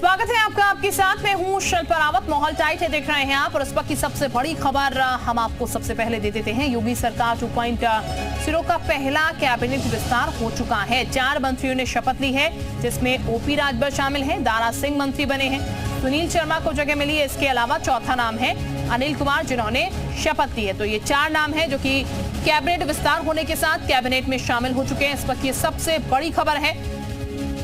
स्वागत है आपका, आपके साथ में हूँ शिल्पा रावत। माहौल टाइट है, देख रहे हैं आप। और इस वक्त की सबसे बड़ी खबर हम आपको सबसे पहले दे देते हैं। योगी सरकार 2.0 का पहला कैबिनेट विस्तार हो चुका है। 4 मंत्रियों ने शपथ ली है, जिसमें ओपी राजभर शामिल हैं, दारा सिंह मंत्री बने हैं, सुनील शर्मा को जगह मिली है। इसके अलावा चौथा नाम है अनिल कुमार, जिन्होंने शपथ ली है। तो ये 4 नाम है जो कि कैबिनेट विस्तार होने के साथ कैबिनेट में शामिल हो चुके हैं। इस वक्त ये सबसे बड़ी खबर है।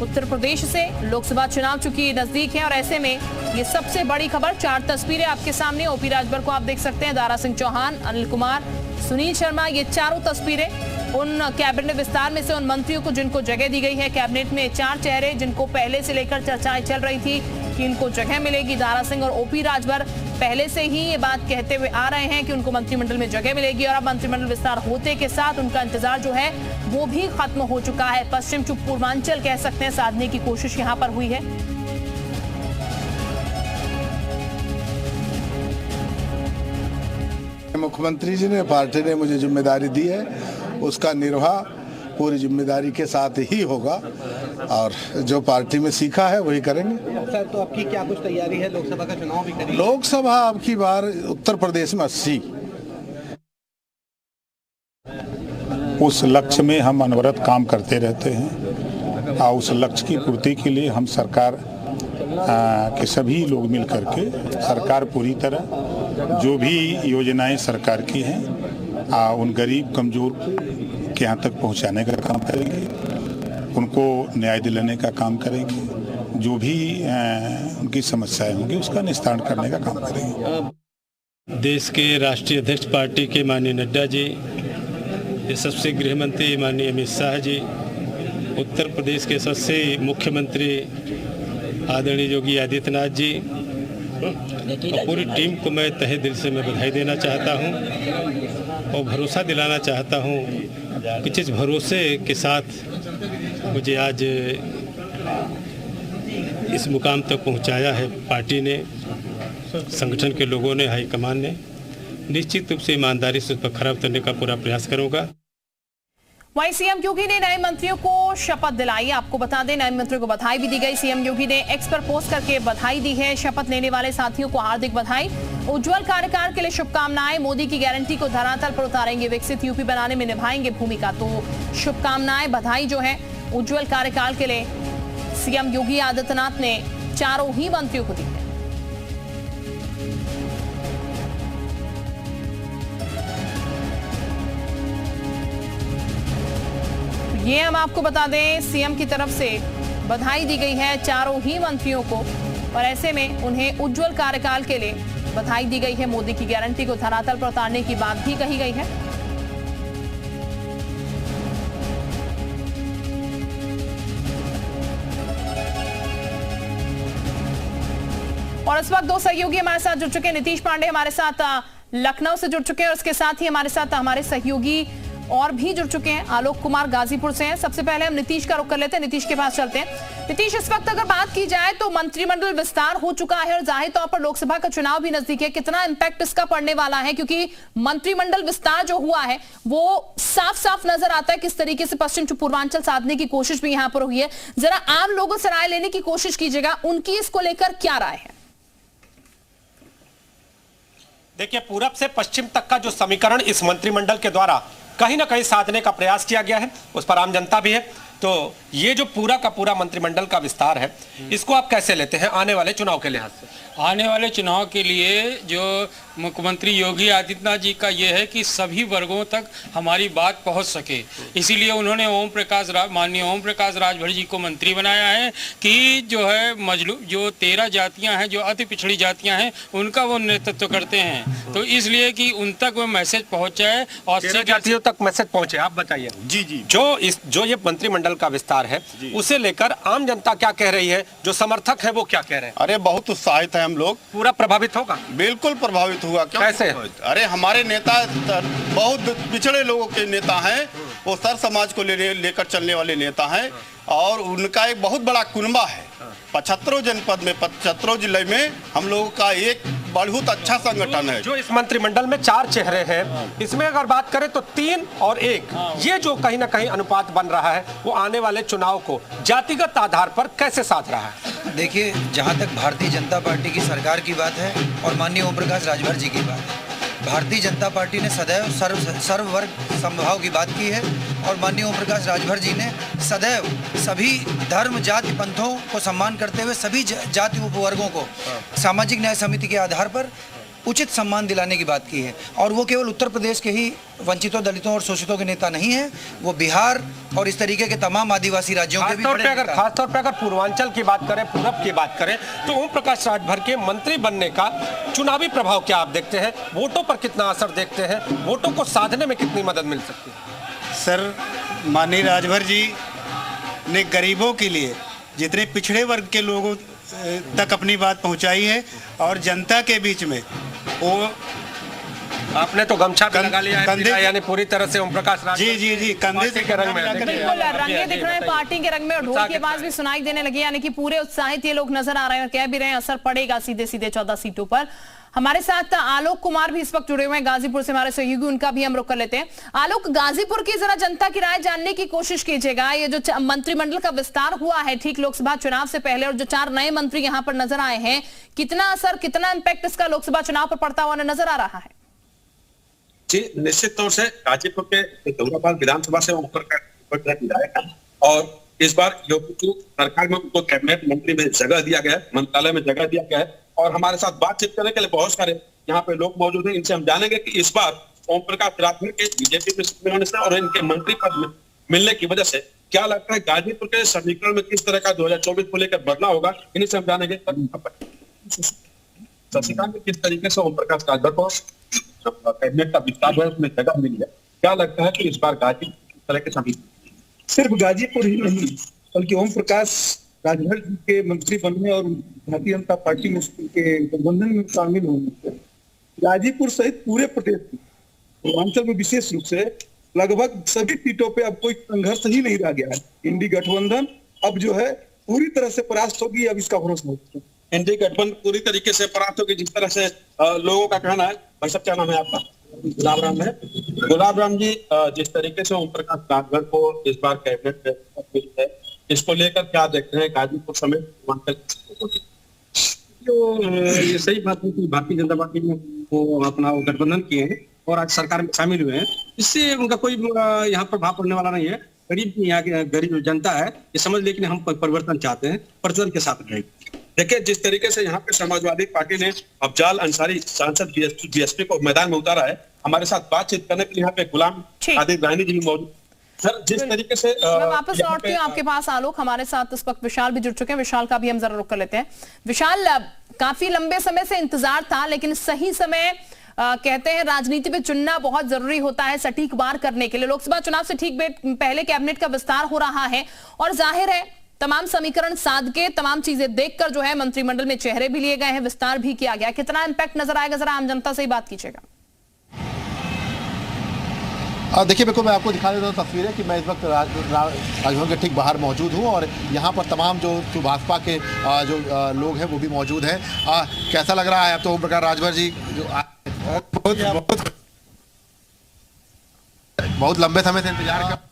उत्तर प्रदेश से लोकसभा चुनाव चूंकि नजदीक है और ऐसे में ये सबसे बड़ी खबर। 4 तस्वीरें आपके सामने। ओपी राजभर को आप देख सकते हैं, दारा सिंह चौहान, अनिल कुमार, सुनील शर्मा, ये चारों तस्वीरें उन कैबिनेट विस्तार में से उन मंत्रियों को जिनको जगह दी गई है। कैबिनेट में 4 चेहरे जिनको पहले से लेकर चर्चाएं चल रही थी कि इनको जगह मिलेगी। दारा सिंह और ओपी राजभर पहले से ही ये बात कहते हुए आ रहे हैं कि उनको मंत्रिमंडल में जगह मिलेगी और अब मंत्रिमंडल विस्तार होते के साथ उनका इंतजार जो है वो भी खत्म हो चुका है। पश्चिम पूर्वांचल कह सकते हैं साधने की कोशिश यहां पर हुई है। मुख्यमंत्री जी ने, पार्टी ने मुझे जिम्मेदारी दी है, उसका निर्वाह पूरी जिम्मेदारी के साथ ही होगा और जो पार्टी में सीखा है वही करेंगे। सर, तो आपकी क्या कुछ तैयारी है? लोकसभा का चुनाव भी करेंगे? लोकसभा अब की बार उत्तर प्रदेश में 80। उस लक्ष्य में हम अनवरत काम करते रहते हैं और उस लक्ष्य की पूर्ति के लिए हम सरकार के सभी लोग मिल करके सरकार पूरी तरह जो भी योजनाएं सरकार की हैं उन गरीब कमजोर के यहाँ तक पहुँचाने का काम करेंगे, उनको न्याय दिलाने का काम करेंगे, जो भी उनकी समस्याएं होंगी उसका निस्तारण करने का काम करेंगे। देश के राष्ट्रीय अध्यक्ष पार्टी के माननीय नड्डा जी, यशस्वी गृह मंत्री माननीय अमित शाह जी, उत्तर प्रदेश के सबसे मुख्यमंत्री आदरणीय योगी आदित्यनाथ जी और पूरी टीम को मैं तहे दिल से मैं बधाई देना चाहता हूं और भरोसा दिलाना चाहता हूं कि जिस भरोसे के साथ मुझे आज इस मुकाम तक पहुंचाया है पार्टी ने, संगठन के लोगों ने, हाईकमान ने, निश्चित रूप से ईमानदारी से उस पर खरा उतरने का पूरा प्रयास करूंगा। वहीं सीएम योगी ने नए मंत्रियों को शपथ दिलाई। आपको बता दें, नए मंत्रियों को बधाई भी दी गई। सीएम योगी ने एक्स पर पोस्ट करके बधाई दी है। शपथ लेने वाले साथियों को हार्दिक बधाई, उज्जवल कार्यकाल के लिए शुभकामनाएं। मोदी की गारंटी को धरातल पर उतारेंगे, विकसित यूपी बनाने में निभाएंगे भूमिका। तो शुभकामनाएं, बधाई जो है उज्जवल कार्यकाल के लिए सीएम योगी आदित्यनाथ ने चारों ही मंत्रियों को दी है। ये हम आपको बता दें, सीएम की तरफ से बधाई दी गई है चारों ही मंत्रियों को और ऐसे में उन्हें उज्जवल कार्यकाल के लिए बधाई दी गई है। मोदी की गारंटी को धरातल पर उतारने की बात भी कही गई है। और इस वक्त 2 सहयोगी हमारे साथ जुड़ चुके हैं। नीतीश पांडे हमारे साथ लखनऊ से जुड़ चुके हैं और उसके साथ ही हमारे साथ हमारे सहयोगी और भी जुड़ चुके हैं। आलोक कुमार गाजीपुर से हैं। सबसे पहले हम नीतीश का रुख कर लेते हैं, नीतीश के पास चलते हैं। नीतीश, इस वक्त अगर बात की जाए तो मंत्रिमंडल विस्तार हो चुका है और जाहिर तौर पर लोकसभा का चुनाव भी नजदीक है। कितना इंपैक्ट इसका पड़ने वाला है? क्योंकि मंत्रिमंडल विस्तार जो हुआ है वो साफ साफ नजर आता है किस तरीके से पश्चिम पूर्वांचल साधने की कोशिश भी यहाँ पर हुई है। जरा आम लोगों से राय लेने की कोशिश कीजिएगा, उनकी इसको लेकर क्या राय है? देखिए, पूरब से पश्चिम तक का जो समीकरण इस मंत्रिमंडल के द्वारा कहीं ना कहीं साधने का प्रयास किया गया है, उस पर आम जनता भी है। तो ये जो पूरा का पूरा मंत्रिमंडल का विस्तार है, इसको आप कैसे लेते हैं आने वाले चुनाव के लिहाज से? आने वाले चुनाव के लिए जो मुख्यमंत्री योगी आदित्यनाथ जी का ये है कि सभी वर्गों तक हमारी बात पहुंच सके, इसीलिए उन्होंने माननीय ओम प्रकाश राजभर जी को मंत्री बनाया है कि जो है जो 13 जातियां हैं, जो अति पिछड़ी जातियां हैं, उनका वो नेतृत्व करते हैं। तो इसलिए कि उन तक वो मैसेज पहुंचाए और 13 जातियों तक मैसेज पहुंचे। आप बताइए जी। जो ये मंत्रिमंडल का विस्तार है उसे लेकर आम जनता क्या कह रही है? जो समर्थक है वो क्या कह रहे हैं? अरे बहुत उत्साहित है हम लोग। पूरा प्रभावित होगा? बिल्कुल प्रभावित हुआ। क्यों? कैसे? अरे हमारे नेता बहुत पिछड़े लोगों के नेता हैं, वो सर समाज को लेकर चलने वाले नेता हैं और उनका एक बहुत बड़ा कुनबा है। 75 जनपद में, 75 जिले में हम लोगों का एक बहुत अच्छा संगठन है। जो इस मंत्रिमंडल में 4 चेहरे हैं, इसमें अगर बात करें तो 3 और 1, ये जो कहीं ना कहीं अनुपात बन रहा है वो आने वाले चुनाव को जातिगत आधार पर कैसे साध रहा है? देखिए, जहाँ तक भारतीय जनता पार्टी की सरकार की बात है और माननीय ओम प्रकाश राजभर जी की बात है, भारतीय जनता पार्टी ने सदैव सर्व वर्ग समभाव की बात की है और माननीय ओम प्रकाश राजभर जी ने सदैव सभी धर्म जाति पंथों को सम्मान करते हुए सभी जाति उपवर्गों को सामाजिक न्याय समिति के आधार पर उचित सम्मान दिलाने की बात की है। और वो केवल उत्तर प्रदेश के ही वंचितों, दलितों और शोषितों के नेता नहीं है, वो बिहार और इस तरीके के तमाम आदिवासी राज्यों के भी बड़े नेता हैं। खासतौर पे अगर पूर्वांचल की बात करें, पूरब की बात करें, तो ओम प्रकाश राजभर के मंत्री बनने का चुनावी प्रभाव क्या आप देखते हैं? वोटों पर कितना असर देखते हैं? वोटों को साधने में कितनी मदद मिल सकती है? सर, माननीय राजभर जी ने गरीबों के लिए, जितने पिछड़े वर्ग के लोगों तक अपनी बात पहुंचाई है और जनता के बीच में वो आपने तो गमछा भी लगा लिया है, यानी पूरी तरह से ओम प्रकाश राजभर जी कंधे के रंग में बिल्कुल रंगे दिख रहे हैं, पार्टी के रंग में, और ढोल की आवाज भी सुनाई देने लगी, यानी कि पूरे उत्साहित ये लोग नजर आ रहे हैं और कह भी रहे हैं असर पड़ेगा सीधे सीधे 14 सीटों पर। हमारे साथ आलोक कुमार भी इस वक्त जुड़े हुए हैं गाजीपुर से, हमारे सहयोगी, उनका भी हम रुख कर लेते हैं। आलोक, गाजीपुर की जरा जनता की राय जानने की कोशिश कीजिएगा। ये जो मंत्रिमंडल का विस्तार हुआ है ठीक लोकसभा चुनाव से पहले और जो 4 नए मंत्री यहाँ पर नजर आए हैं, कितना असर, कितना इंपैक्ट इसका लोकसभा चुनाव पर पड़ता हुआ नजर आ रहा है? जी, निश्चित तौर से गाजीपुर के दौराबाद विधानसभा से विधायक हैं और इस बार योगी सरकार में उनको कैबिनेट मंत्री में जगह दिया गया है, मंत्रालय में जगह दिया गया है और हमारे साथ बातचीत करने के लिए बहुत सारे यहाँ पे लोग मौजूद हैं। इनसे हम जानेंगे कि इस बार ओम प्रकाश राजभर के बीजेपी में होने से और इनके मंत्री पद में मिलने की वजह से क्या लगता है गाजीपुर के समीकरण में किस तरह का 2024 को लेकर बदलाव होगा, इन्हीं से हम जानेंगे। शशिकांत, किस तरीके से ओम प्रकाश राजभर को कैबिनेट का विस्तार हुआ, उसमें जगह मिली है, क्या लगता है कि इस बार गाजीपुर किस तरह के समीकरण? सिर्फ गाजीपुर ही नहीं बल्कि ओम प्रकाश राजभर जी के मंत्री बनने और भारतीय जनता पार्टी में के गठबंधन में शामिल होने से गाजीपुर सहित पूरे प्रदेश में, पूर्वांचल में विशेष रूप से लगभग सभी सीटों पे अब कोई संघर्ष ही नहीं रह गया है। इंडी गठबंधन अब जो है पूरी तरह से परास्त होगी, अब इसका भरोसा होता है। इंडी गठबंधन पूरी तरीके से परास्त होगी, जिस तरह से लोगों का कहना है। भाई साहब, क्या नाम है आपका? गुलाब राम है। गुलाब राम जी, जिस तरीके से ओम प्रकाश राजभर को इस बार कैबिनेट है, इसको लेकर क्या देखते हैं गाजीपुर समेत? तो ये सही बात है कि भारतीय जनता पार्टी में वो अपना गठबंधन किए हैं और आज सरकार में शामिल हुए हैं, इससे उनका कोई यहाँ प्रभाव पड़ने वाला नहीं है। गरीब यहाँ की गरीब जनता है, ये समझ, लेकिन हम परिवर्तन चाहते हैं, परिवर्तन के साथ रहेंगे। देखिए, जिस तरीके से यहाँ पे समाजवादी पार्टी ने अफजाल अंसारी सांसद बीएसपी को मैदान में उतारा है, हमारे साथ बातचीत करने के लिए यहाँ पे गुलाम आदिल रानी जी भी मौजूद। सर, जिस तरीके से मैं वापस लौटती हूँ आपके पास आलोक, हमारे साथ इस वक्त विशाल भी जुड़ चुके हैं, विशाल का भी हम जरा रुख कर लेते हैं। विशाल, काफी लंबे समय से इंतजार था, लेकिन सही समय कहते हैं राजनीति में चुनना बहुत जरूरी होता है सटीक बार करने के लिए। लोकसभा चुनाव से ठीक पहले कैबिनेट का विस्तार हो रहा है और जाहिर है तमाम समीकरण साध के, तमाम चीजें देखकर जो है मंत्रिमंडल में चेहरे भी लिए गए हैं, विस्तार भी किया गया। कितना इंपैक्ट नजर आएगा, जरा आम जनता से ही बात कीजिएगा। देखिए, बिल्कुल मैं आपको दिखा देता हूँ तस्वीरें कि मैं इस वक्त राजभवन के ठीक बाहर मौजूद हूँ और यहाँ पर तमाम जो भाजपा के जो लोग हैं वो भी मौजूद हैं। कैसा लग रहा है अब तो ओम प्रकाश राजभर जी जो बहुत लंबे समय से इंतजार कर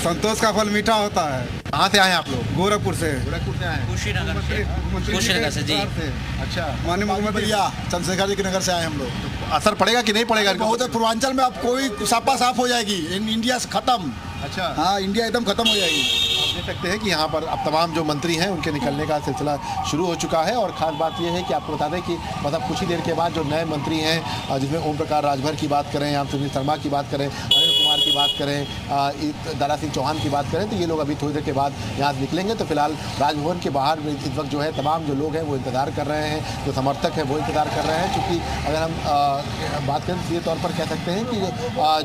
संतोष का फल मीठा होता है। कहाँ से आए हैं आप लोग? गोरखपुर से। गोरखपुर से आए? कुशीनगर से जी। अच्छा, माननीय मुख्यमंत्री चंद्रशेखर जी के नगर से आए हम लोग। तो असर पड़ेगा कि नहीं पड़ेगा? बहुत पूर्वांचल में अब कोई सापा साफ हो जाएगी, इंडिया खत्म। अच्छा, हाँ, इंडिया एकदम खत्म हो जाएगी। आप देख सकते हैं कि यहाँ पर अब तमाम जो मंत्री हैं उनके निकलने का सिलसिला शुरू हो चुका है और खास बात यह है कि आपको बता दें कि मतलब कुछ ही देर के बाद जो नए मंत्री हैं, जिसमें ओम प्रकाश राजभर की बात करें या सुनील शर्मा की बात करें, अनिल कुमार की बात करें, दारा सिंह चौहान की बात करें, तो ये लोग अभी थोड़ी देर के बाद यहाँ निकलेंगे। तो फिलहाल राजभवन के बाहर इस वक्त जो है तमाम जो लोग हैं वो इंतजार कर रहे हैं, जो समर्थक हैं वो इंतजार कर रहे हैं। क्योंकि अगर हम बात करें सीधे तौर पर कह सकते हैं कि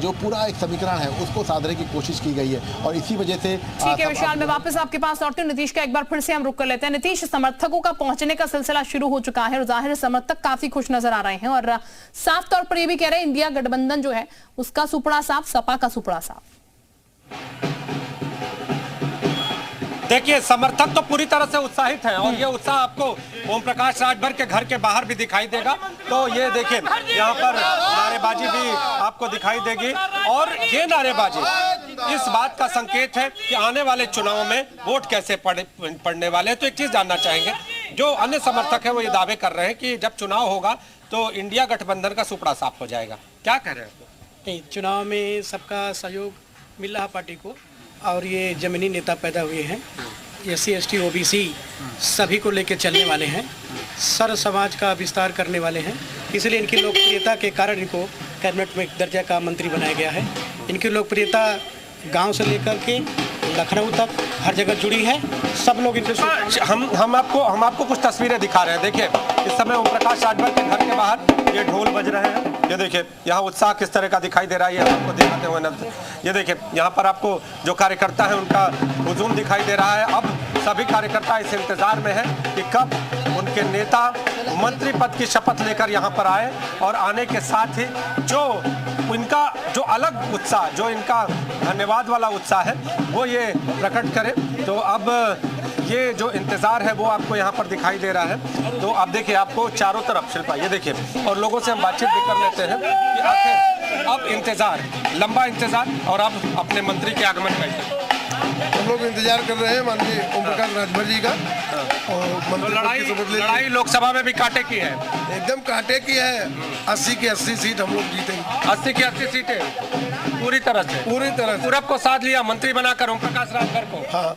जो पूरा एक समीकरण है उसको साधने की कोशिश की गई है और इसी वजह से। ठीक है विशाल, मैं वापस आपके पास लौटती हूँ। नीतीश का एक बार फिर से हम रुक कर लेते हैं। नीतीश, समर्थकों का पहुंचने का सिलसिला शुरू हो चुका है और जाहिर समर्थक काफी खुश नजर आ रहे हैं और साफ तौर पर ये भी कह रहे हैं इंडिया गठबंधन जो है उसका सुपड़ा साफ, सपा का सुपड़ा साफ। देखिए, समर्थक तो पूरी तरह से उत्साहित हैं और ये उत्साह आपको ओम प्रकाश राजभर के घर के बाहर भी दिखाई देगा। तो ये देखिए, यहाँ पर नारेबाजी भी आपको दिखाई देगी और ये नारेबाजी इस बात का संकेत है कि आने वाले चुनाव में वोट कैसे पड़ने वाले हैं। तो एक चीज जानना चाहेंगे, जो अन्य समर्थक है वो ये दावे कर रहे हैं कि जब चुनाव होगा तो इंडिया गठबंधन का सुपड़ा साफ हो जाएगा, क्या कह रहे हैं? नहीं, चुनाव में सबका सहयोग मिल रहा पार्टी को और ये जमीनी नेता पैदा हुए हैं, SC ST OBC सभी को लेकर चलने वाले हैं, सर्व समाज का विस्तार करने वाले हैं, इसलिए इनकी लोकप्रियता के कारण इनको कैबिनेट में दर्जा का मंत्री बनाया गया है। इनकी लोकप्रियता गांव से लेकर के लखनऊ तक हर जगह जुड़ी है, सब लोग इनसे हम आपको कुछ तस्वीरें दिखा रहे हैं। देखिए इस समय ओम प्रकाश राजभर के घर के बाहर ये ढोल बज रहे हैं, ये देखिए यहाँ उत्साह किस तरह का दिखाई दे रहा है, ये आपको दिखाते हुए नजर। ये देखिए यहाँ पर आपको जो कार्यकर्ता है उनका हुजूम दिखाई दे रहा है। अब सभी कार्यकर्ता इस इंतजार में है कि कब उनके नेता मंत्री पद की शपथ लेकर यहाँ पर आए और आने के साथ ही जो इनका जो अलग उत्साह, जो इनका धन्यवाद वाला उत्साह है वो ये प्रकट करे। तो अब ये जो इंतजार है वो आपको यहाँ पर दिखाई दे रहा है। तो आप देखिए आपको चारों तरफ शिल्पा, ये देखिए, और लोगों से हम बातचीत भी कर लेते हैं कि आखिर अब इंतजार, लंबा इंतजार और अब अपने मंत्री के आगमन का हम लोग इंतजार कर रहे हैं माननीय ओम प्रकाश राजभर जी का। और तो लड़ाई लोकसभा में भी कांटे की है, एकदम कांटे की है। 80 की 80 सीट हम लोग जीतेंगे। 80 की 80 सीटें पूरी तरह से पूरब को साथ लिया मंत्री बनाकर ओम प्रकाश राजभर को। हाँ।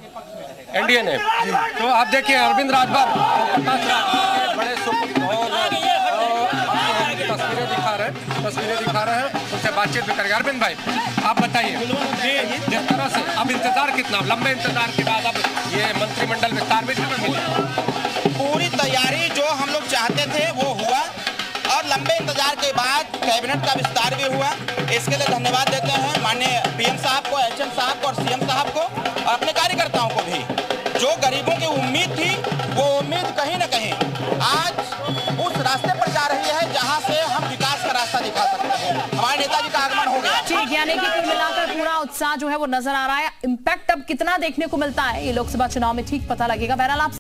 एनडीए ने। तो आप देखिए अरविंद राजभर बड़े तस्वीरें दिखा रहे हैं, उनसे बातचीत भी करेंगे। अरविंद भाई आप बताइए जिस तरह से अब इंतजार, कितना लंबे इंतजार के बाद अब ये मंत्रिमंडल विस्तार भी पूरी तैयारी जो हम लोग चाहते थे वो हुआ और लंबे इंतजार के बाद कैबिनेट का विस्तार भी हुआ। इसके लिए धन्यवाद देते हैं माननीय PM साहब को, HM साहब को और CM साहब को और अपने कार्यकर्ताओं को भी। जो गरीबों की उम्मीद थी वो उम्मीद कहीं न कहीं आज उस रास्ते पर जा रही है जहां से हम विकास का रास्ता दिखा सकते हैं। हमारे नेताजी का आगमन हो गया। ठीक, यानी कि कुल मिलाकर पूरा उत्साह जो है वो नजर आ रहा है। इम्पैक्ट अब कितना देखने को मिलता है ये लोकसभा चुनाव में ठीक पता लगेगा। बहरहाल आप